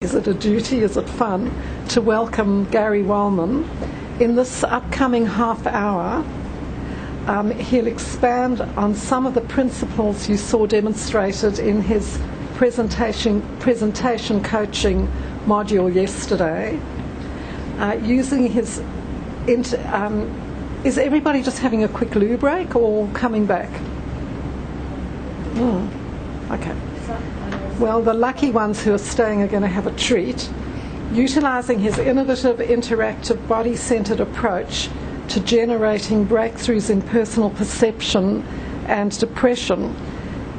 Is it a duty, is it fun, to welcome Gary Wohlman. In this upcoming half hour, he'll expand on some of the principles you saw demonstrated in his presentation coaching module yesterday, using his... is everybody just having a quick loo break or coming back? Okay. Well, the lucky ones who are staying are going to have a treat. Utilising his innovative, interactive, body-centred approach to generating breakthroughs in personal perception and depression,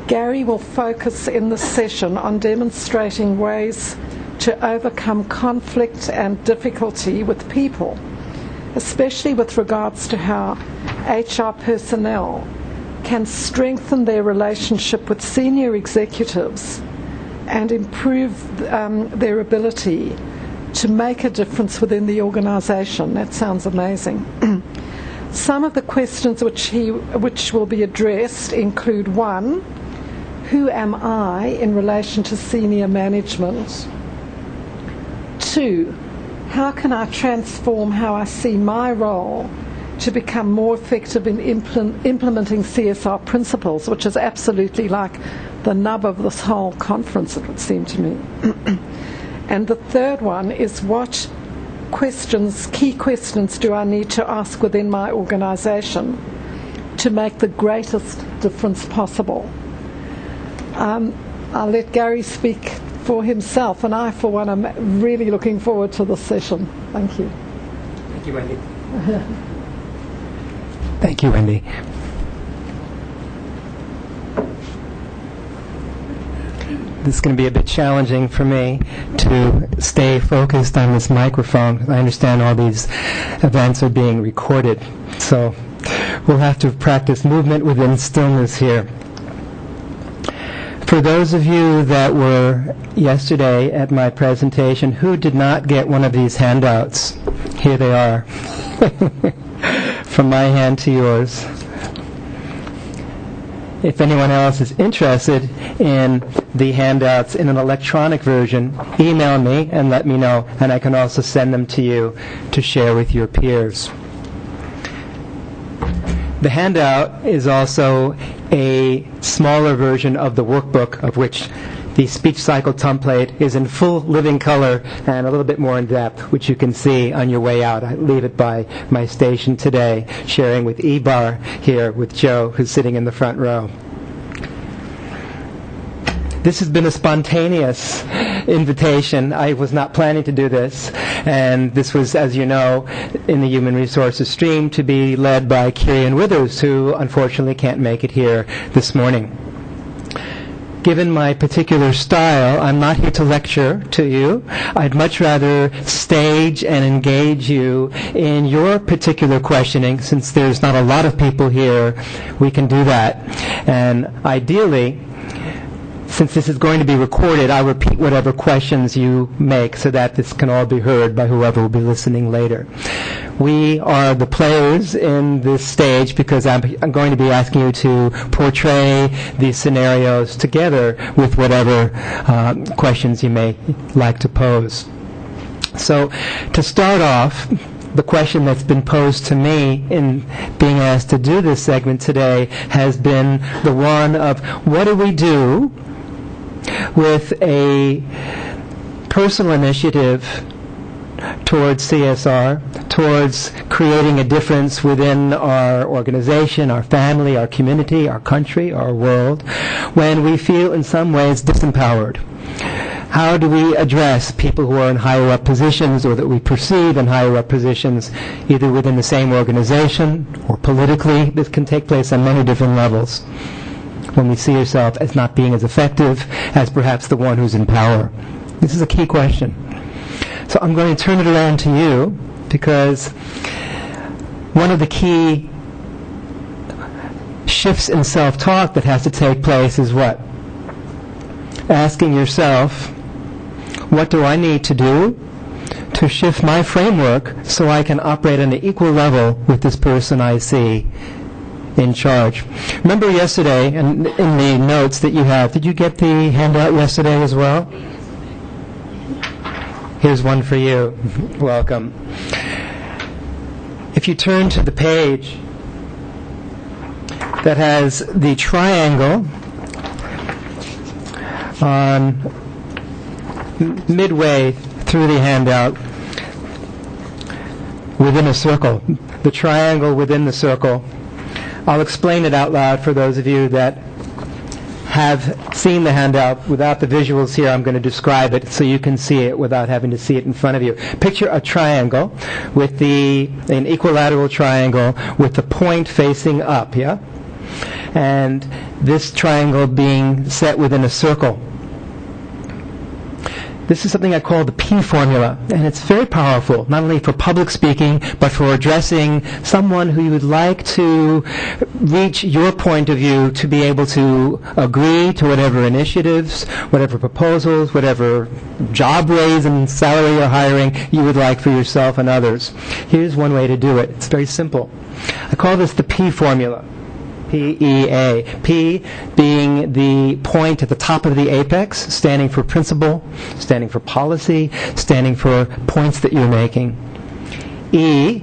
Gary will focus in this session on demonstrating ways to overcome conflict and difficulty with people, especially with regards to how HR personnel can strengthen their relationship with senior executives and improve their ability to make a difference within the organisation. That sounds amazing. Some of the questions which will be addressed include: 1, who am I in relation to senior management? 2, how can I transform how I see my role to become more effective in implementing CSR principles, which is absolutely like the nub of this whole conference, it would seem to me. And the third one is: what key questions do I need to ask within my organisation to make the greatest difference possible? I'll let Gary speak for himself, and I, for one, am really looking forward to this session. Thank you. Thank you, Wendy. Thank you, Wendy. This is going to be a bit challenging for me to stay focused on this microphone. I understand all these events are being recorded, so we'll have to practice movement within stillness here. For those of you that were yesterday at my presentation who did not get one of these handouts, here they are. From my hand to yours. If anyone else is interested in the handouts in an electronic version, email me and let me know, and I can also send them to you to share with your peers. The handout is also a smaller version of the workbook, of which the speech cycle template is in full living color and a little bit more in depth, which you can see on your way out. I leave it by my station today, sharing with Ebar here with Joe, who's sitting in the front row. This has been a spontaneous invitation. I was not planning to do this, and this was, as you know, in the Human Resources stream, to be led by Kirian Withers, who unfortunately can't make it here this morning. Given my particular style, I'm not here to lecture to you. I'd much rather stage and engage you in your particular questioning. Since there's not a lot of people here, we can do that. And ideally, since this is going to be recorded, I'll repeat whatever questions you make so that this can all be heard by whoever will be listening later. We are the players in this stage because I'm going to be asking you to portray these scenarios together with whatever questions you may like to pose. So to start off, the question that's been posed to me in being asked to do this segment today has been the one of: what do we do with a personal initiative towards CSR, towards creating a difference within our organization, our family, our community, our country, our world, when we feel in some ways disempowered? How do we address people who are in higher up positions, or that we perceive in higher up positions, either within the same organization or politically? This can take place on many different levels, when we see yourself as not being as effective as perhaps the one who's in power. This is a key question. So I'm going to turn it around to you, because one of the key shifts in self-talk that has to take place is what? Asking yourself, what do I need to do to shift my framework so I can operate on an equal level with this person I see in charge? Remember yesterday, and in the notes that you have, did you get the handout yesterday as well? Here's one for you. Welcome. If you turn to the page that has the triangle on midway through the handout within a circle, the triangle within the circle, I'll explain it out loud for those of you that have seen the handout. Without the visuals here, I'm going to describe it so you can see it without having to see it in front of you. Picture a triangle with an equilateral triangle with the point facing up, yeah? And this triangle being set within a circle. This is something I call the P formula, and it's very powerful, not only for public speaking, but for addressing someone who you would like to reach your point of view to be able to agree to whatever initiatives, whatever proposals, whatever job raise and salary or hiring you would like for yourself and others. Here's one way to do it. It's very simple. I call this the P formula. PEA. P being the point at the top of the apex, standing for principle, standing for policy, standing for points that you're making. E,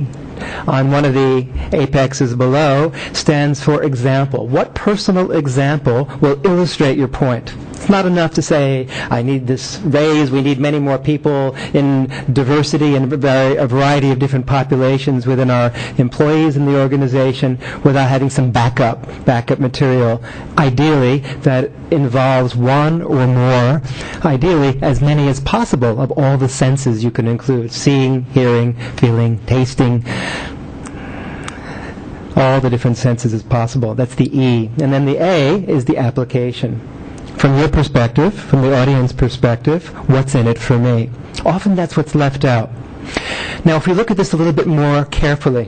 on one of the apexes below, stands for example. What personal example will illustrate your point? It's not enough to say, I need this raise, we need many more people in diversity and a variety of different populations within our employees in the organization without having some backup material. Ideally, that involves one or more, ideally as many as possible of all the senses you can include: seeing, hearing, feeling, tasting, all the different senses as possible. That's the E. And then the A is the application. From your perspective, from the audience perspective, what's in it for me? Often that's what's left out. Now, if we look at this a little bit more carefully,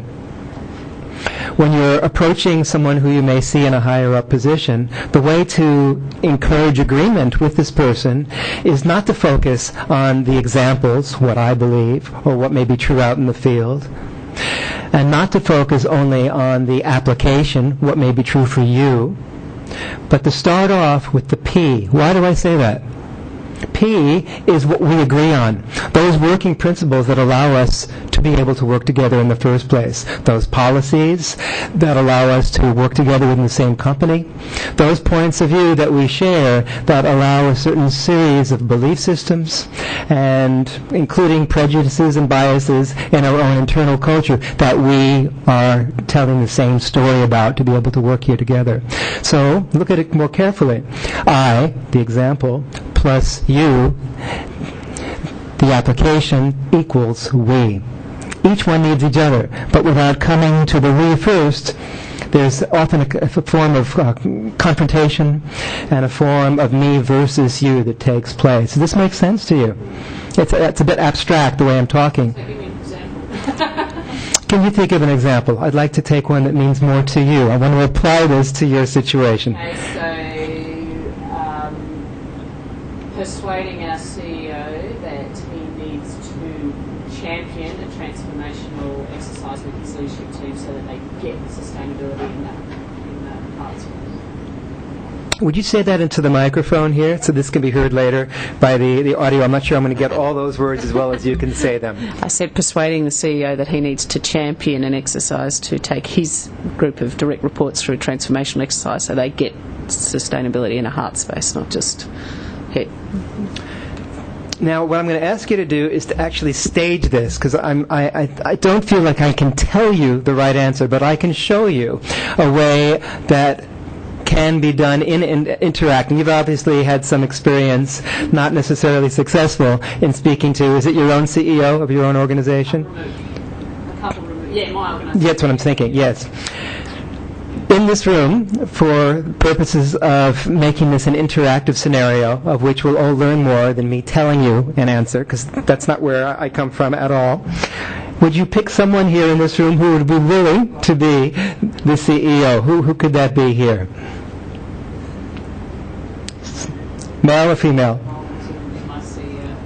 when you're approaching someone who you may see in a higher up position, the way to encourage agreement with this person is not to focus on the examples, what I believe, or what may be true out in the field, and not to focus only on the application, what may be true for you, but to start off with the P. Why do I say that? P is what we agree on. Those working principles that allow us to be able to work together in the first place. Those policies that allow us to work together within the same company. Those points of view that we share that allow a certain series of belief systems, and including prejudices and biases in our own internal culture that we are telling the same story about to be able to work here together. So look at it more carefully. I, the example, plus you, the application, equals we. Each one needs each other, but without coming to the we first, there's often a form of confrontation and a form of me versus you that takes place. Does this make sense to you? It's a bit abstract the way I'm talking. So give me an example. Can you think of an example? I'd like to take one that means more to you. I want to apply this to your situation. Okay, so persuading our CEO that he needs to champion a transformational exercise with his leadership team so that they get sustainability in that parts. Would you say that into the microphone here so this can be heard later by the audio? I'm not sure I'm going to get all those words as well as you can say them. I said persuading the CEO that he needs to champion an exercise to take his group of direct reports through a transformational exercise so they get sustainability in a heart space, not just head. Now, what I'm going to ask you to do is to actually stage this, because I don't feel like I can tell you the right answer, but I can show you a way that can be done in interacting. You've obviously had some experience, not necessarily successful, in speaking to, is it your own CEO of your own organization? Yeah, my organization. That's what I'm thinking, yes. In this room, for purposes of making this an interactive scenario, of which we'll all learn more than me telling you an answer, because that's not where I come from at all, would you pick someone here in this room who would be willing to be the CEO? Who could that be here? Male or female? My CEO.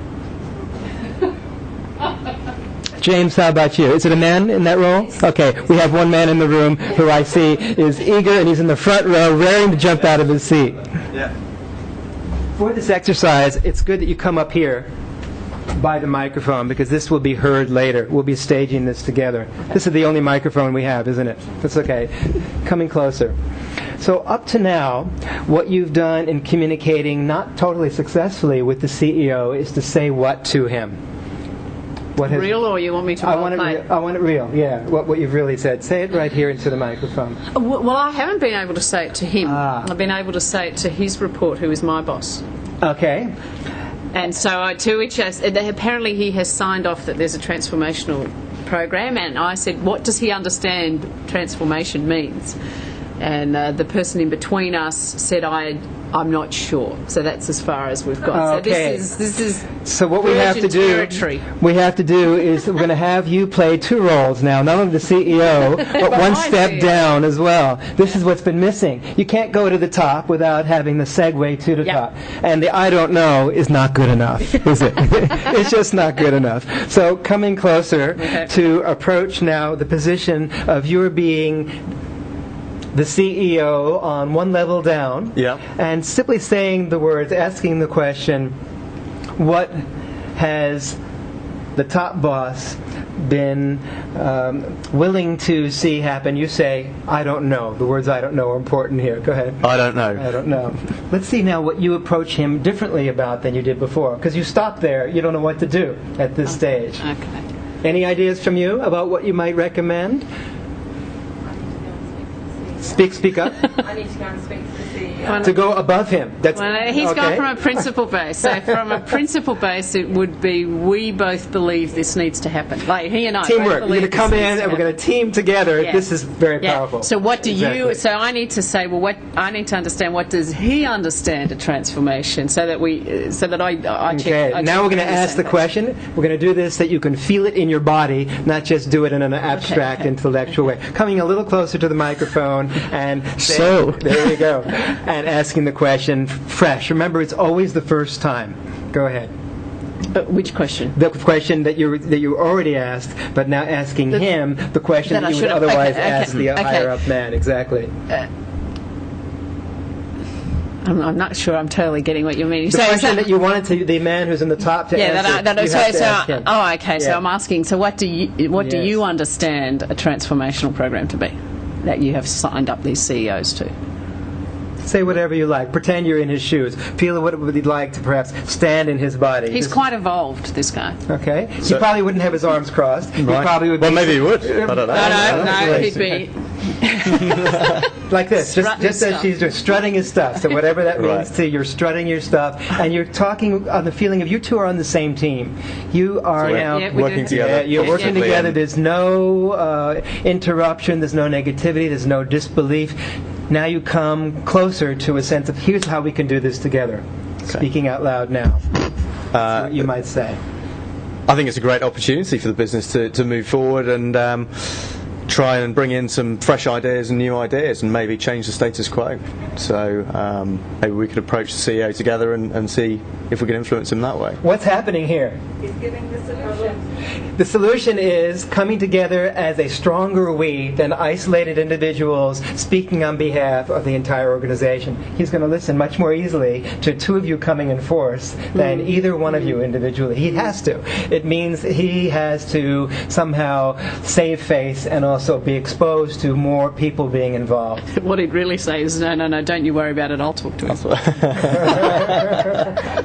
James, how about you? Is it a man in that role? Okay, we have one man in the room who I see is eager, and he's in the front row, raring to jump out of his seat. Yeah. For this exercise, it's good that you come up here by the microphone because this will be heard later. We'll be staging this together. This is the only microphone we have, isn't it? That's okay. Coming closer. So up to now, what you've done in communicating not totally successfully with the CEO is to say what to him? What has, real, or you want me to I want it real, yeah. What you've really said. Say it right here into the microphone. Well, I haven't been able to say it to him. I've been able to say it to his report, who is my boss. Okay. And so to which apparently he has signed off that there's a transformational program, and I said, what does he understand transformation means? And the person in between us said, I'm not sure. So that's as far as we've got. Okay. So this is so what we have to do territory. We have to do is we're going to have you play two roles now, not only the CEO, but one step down as well. This is what's been missing. You can't go to the top without having the segue to the top. And the I don't know is not good enough, is it? It's just not good enough. So coming closer to approach now the position of your being the CEO on one level down, and simply saying the words, asking the question, what has the top boss been willing to see happen? You say, I don't know. The words I don't know are important here. Go ahead. I don't know. I don't know. Let's see now what you approach him differently about than you did before, because you stop there. You don't know what to do at this stage. Okay. Any ideas from you about what you might recommend? Speak up. I need to go and speak to the CEO. To go above him. That's, He's gone from a principle base. So from a principle base, it would be we both believe this needs to happen. Like he and I. Teamwork. We're going to come in and we're going to team together. Yeah. This is very powerful. So what do you? So I need to say, well, what I need to understand. What does he understand a transformation? So that I okay. check. Now we're going to ask the question. We're going to do this that you can feel it in your body, not just do it in an abstract, intellectual way. Coming a little closer to the microphone and saying, there you go. And asking the question fresh. Remember, it's always the first time. Go ahead. Which question? The question that you already asked, but now asking him the question that you would otherwise ask the higher up man. Exactly. I'm not sure I'm totally getting what you mean. The question that you wanted to the man who's in the top to answer. So I'm asking. So what do you understand a transformational program to be that you have signed up these CEOs to? Say whatever you like. Pretend you're in his shoes. Feel what it would be like to perhaps stand in his body. He's quite evolved, this guy. Okay. So he probably wouldn't have his arms crossed. Right. He probably would. Well, maybe he would. I don't know. No, he'd be like this, just as she's doing, strutting his stuff. So whatever that means to you, you're strutting your stuff, and you're talking on the feeling of you two are on the same team. You are now working together. You're working together. There's no interruption. There's no negativity. There's no disbelief. Now you come closer to a sense of here's how we can do this together. Okay. Speaking out loud now. What you might say. I think it's a great opportunity for the business to move forward and try and bring in some fresh ideas and new ideas and maybe change the status quo. So maybe we could approach the CEO together and see if we can influence him that way. What's happening here? He's giving the solution. The solution is coming together as a stronger we than isolated individuals speaking on behalf of the entire organization. He's going to listen much more easily to two of you coming in force than either one of you individually. He has to. It means he has to somehow save face and also be exposed to more people being involved. What he'd really say is, no, don't you worry about it, I'll talk to him.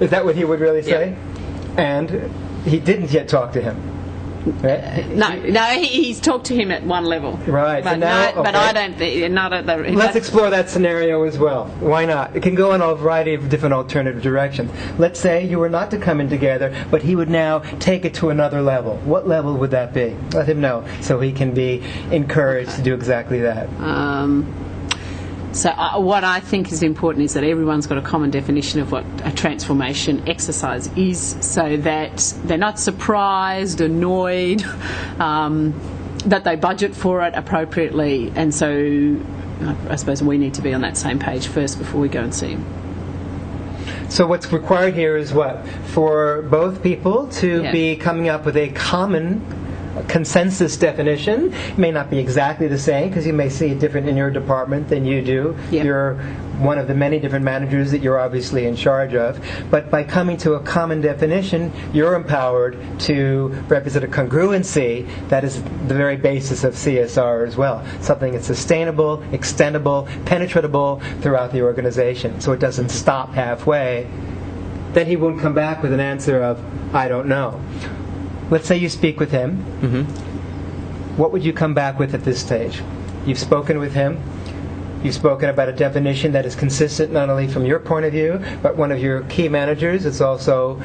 Is that what he would really say? And he didn't yet talk to him. Right? No, he's talked to him at one level. Right. But, but I don't think... Let's explore that scenario as well. Why not? It can go in a variety of different alternative directions. Let's say you were not to come in together, but he would now take it to another level. What level would that be? Let him know so he can be encouraged to do exactly that. So what I think is important is that everyone's got a common definition of what a transformation exercise is, so that they're not surprised, annoyed, that they budget for it appropriately. And so I suppose we need to be on that same page first before we go and see him. So what's required here is what? For both people to be coming up with a common consensus definition. It may not be exactly the same because you may see it different in your department than you do. Yep. You're one of the many different managers that you're obviously in charge of. But by coming to a common definition, you're empowered to represent a congruency that is the very basis of CSR as well. Something that's sustainable, extendable, penetratable throughout the organization. So it doesn't stop halfway. Then he won't come back with an answer of, I don't know. Let's say you speak with him. What would you come back with at this stage? You've spoken with him. You've spoken about a definition that is consistent not only from your point of view, but one of your key managers is also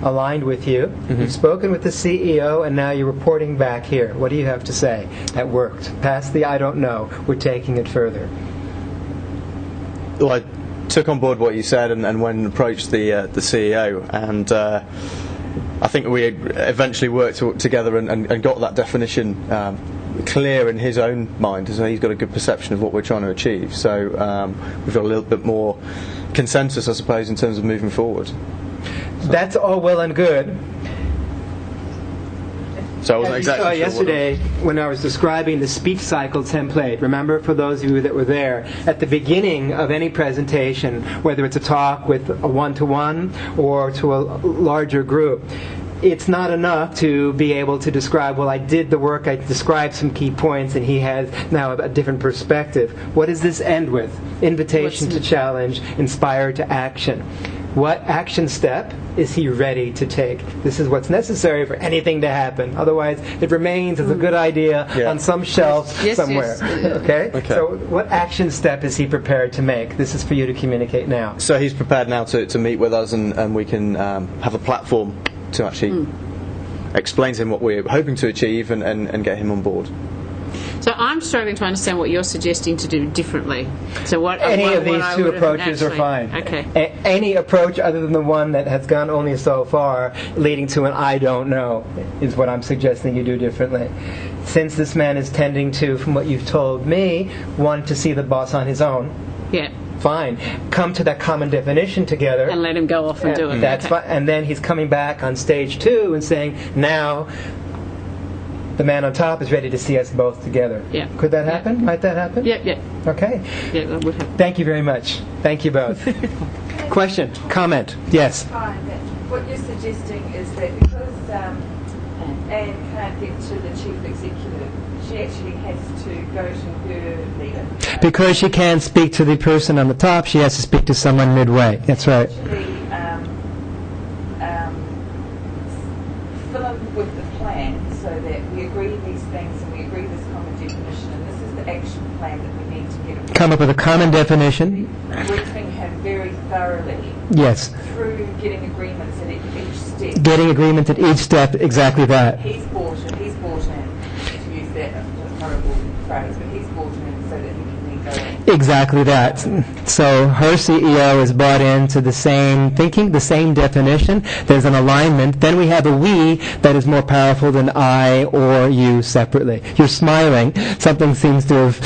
aligned with you. You've spoken with the CEO, and now you're reporting back here. What do you have to say? That worked. Past the I don't know. We're taking it further. Well, I took on board what you said and went and approached the CEO, and I think we eventually worked together and got that definition clear in his own mind, so he's got a good perception of what we're trying to achieve. So we've got a little bit more consensus, I suppose, in terms of moving forward. So. That's all well and good. So I wasn't exactly sure yesterday when I was describing the speech cycle template. Remember, for those of you that were there, at the beginning of any presentation, whether it's a talk with a one-to-one or to a larger group, it's not enough to be able to describe, well, I did the work, I described some key points, and he has now a different perspective. What does this end with? Invitation to challenge, inspire to action. What action step is he ready to take? This is what's necessary for anything to happen. Otherwise, it remains as a good idea on some shelf somewhere. Yes. Okay? So what action step is he prepared to make? This is for you to communicate now. So he's prepared now to meet with us, and we can have a platform to actually explain to him what we're hoping to achieve and get him on board. So I'm struggling to understand what you're suggesting to do differently. So what any of these two approaches are fine. Okay. Any approach other than the one that has gone only so far, leading to an I don't know, is what I'm suggesting you do differently. Since this man is tending to, from what you've told me, want to see the boss on his own. Yeah. Fine. Come to that common definition together. And let him go off and do it. That's fine. And then he's coming back on stage 2 and saying, now the man on top is ready to see us both together. Yeah. Could that happen? Might that happen? Yeah. Okay. Yeah, that would happen. Thank you very much. Thank you both. Question? Comment? Yes. What you're suggesting is that because Anne can't get to the chief executive, she actually has to go to her leader. Because she can't speak to the person on the top, she has to speak to someone midway. That's right. Actually, fill in with the plan so that we agree these things and we agree this common definition, and this is the action plan that we need to get. Come up with a common definition. Briefing him very thoroughly. Yes. Through getting agreements at each step. Getting agreement at each step, exactly that. He's bought in, to use that horrible phrase, but he's bought in so that he can then go in. Exactly that. So her CEO is bought into the same thinking, the same definition. There's an alignment. Then we have a we that is more powerful than I or you separately. You're smiling. Something seems to have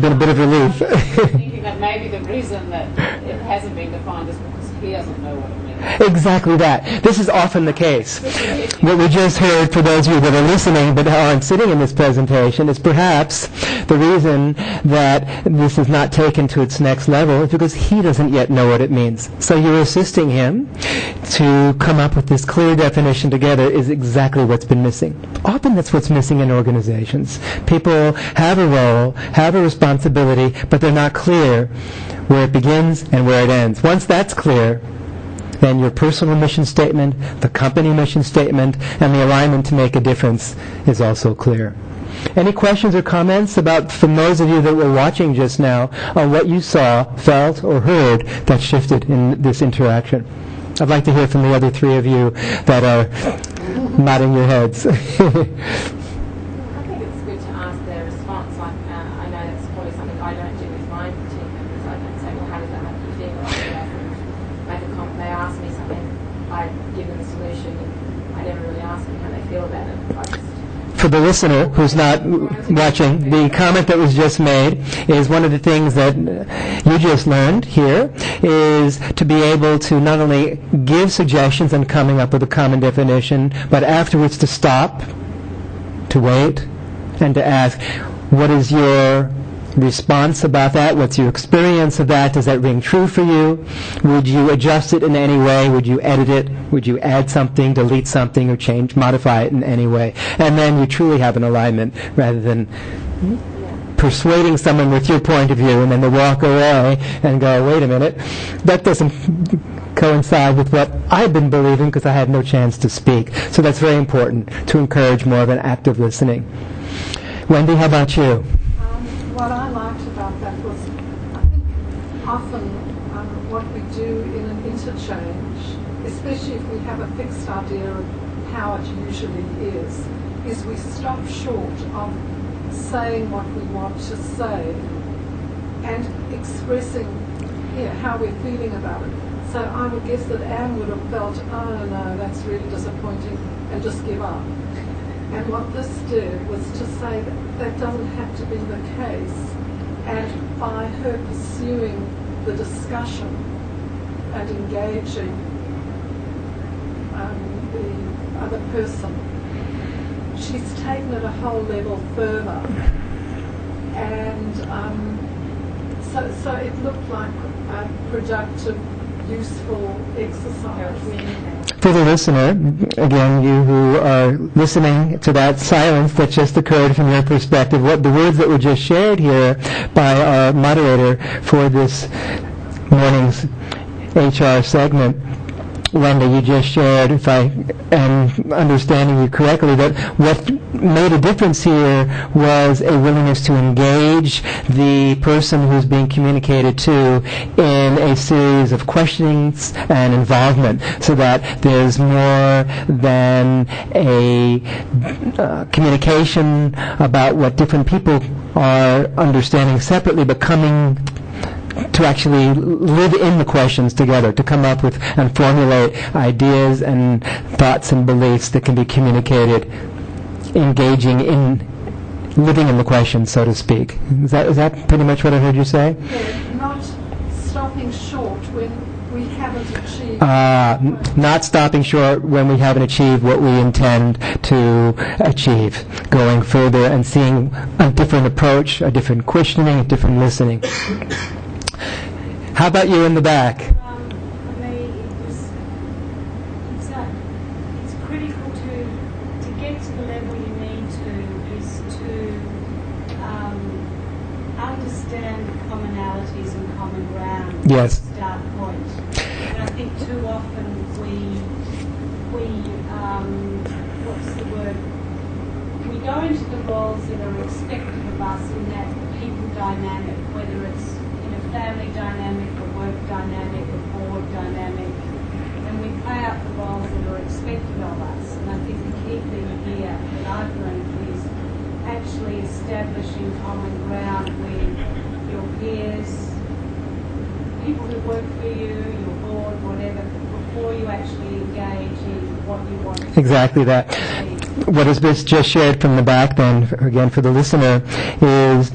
been a bit of relief. I'm thinking that maybe the reason that it hasn't been defined is because he doesn't know what it means. Exactly that. This is often the case. What we just heard, for those of you that are listening but aren't sitting in this presentation, is perhaps the reason that this is not taken to its next level is because he doesn't yet know what it means. So you're assisting him to come up with this clear definition together is exactly what's been missing. Often that's what's missing in organizations. People have a role, have a responsibility, but they're not clear where it begins and where it ends. Once that's clear, then your personal mission statement, the company mission statement, and the alignment to make a difference is also clear. Any questions or comments about, from those of you that were watching just now, on what you saw, felt, or heard that shifted in this interaction? I'd like to hear from the other three of you that are nodding your heads. I think it's good to ask their response. Like, I know that's probably something I don't do with my team members. I don't say, well, how does that make you feel? I go and make a comment. They ask me something, I give them a solution, and I never really ask them how they feel about it. I just For the listener who's not watching, the comment that was just made is one of the things that you just learned here is to be able to not only give suggestions on coming up with a common definition, but afterwards to stop to wait and to ask, what is your response about that? What's your experience of that? Does that ring true for you? Would you adjust it in any way? Would you edit it? Would you add something, delete something, or change, modify it in any way? And then you truly have an alignment rather than persuading someone with your point of view and then they walk away and go, wait a minute, that doesn't coincide with what I've been believing because I had no chance to speak. So that's very important to encourage more of an active listening. Wendy, how about you? What I liked about that was, I think often what we do in an interchange, especially if we have a fixed idea of how it usually is we stop short of saying what we want to say and expressing how we're feeling about it. So I would guess that Anne would have felt, oh no, that's really disappointing, and just give up. And what this did was to say that that doesn't have to be the case. And by her pursuing the discussion and engaging the other person, she's taken it a whole level further. And so it looked like a productive, useful exercise. For the listener, again, you who are listening to that silence that just occurred from your perspective, what the words that were just shared here by our moderator for this morning's HR segment, Wendy, you just shared, if I am understanding you correctly, that what made a difference here was a willingness to engage the person who's being communicated to in a series of questionings and involvement, so that there's more than a communication about what different people are understanding separately, but coming to actually live in the questions together, to come up with and formulate ideas and thoughts and beliefs that can be communicated, engaging in living in the questions, so to speak. Is that pretty much what I heard you say? Yeah, not stopping short when we haven't achieved. Not stopping short when we haven't achieved what we intend to achieve. Going further and seeing a different approach, a different questioning, a different listening. How about you in the back? For me, it's critical to get to the level you need to is to understand the commonalities and common ground. Yes. Start point. And I think too often we what's the word? We go into the roles that are expected of us in that people dynamic, whether it's family dynamic, a work dynamic, a board dynamic, and we play out the roles that are expected of us. And I think the key thing here that I've learned is actually establishing common ground with your peers, people who work for you, your board, whatever, before you actually engage in what you want to Exactly that. What is just shared from the back then, again for the listener, is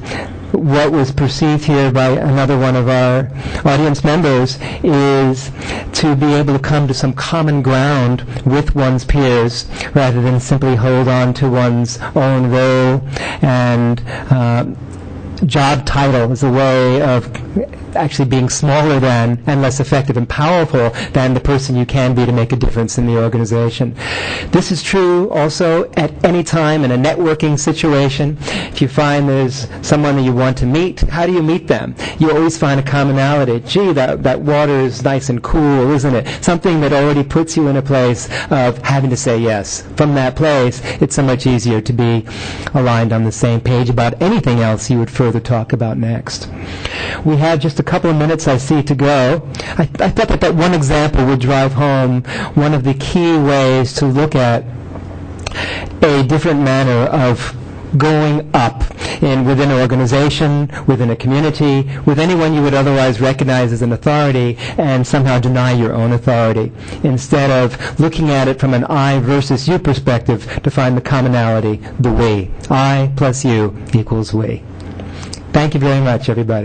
what was perceived here by another one of our audience members is to be able to come to some common ground with one's peers rather than simply hold on to one's own role and job title as a way of actually being smaller than and less effective and powerful than the person you can be to make a difference in the organization. This is true also at any time in a networking situation. If you find there's someone that you want to meet, how do you meet them? You always find a commonality. Gee, that water is nice and cool, isn't it? Something that already puts you in a place of having to say yes. From that place, it's so much easier to be aligned on the same page about anything else you would further talk about next. We have just a couple of minutes I see to go. I thought that one example would drive home one of the key ways to look at a different manner of going up within an organization, within a community, with anyone you would otherwise recognize as an authority and somehow deny your own authority, instead of looking at it from an I versus you perspective to find the commonality, the we. I plus you equals we. Thank you very much, everybody.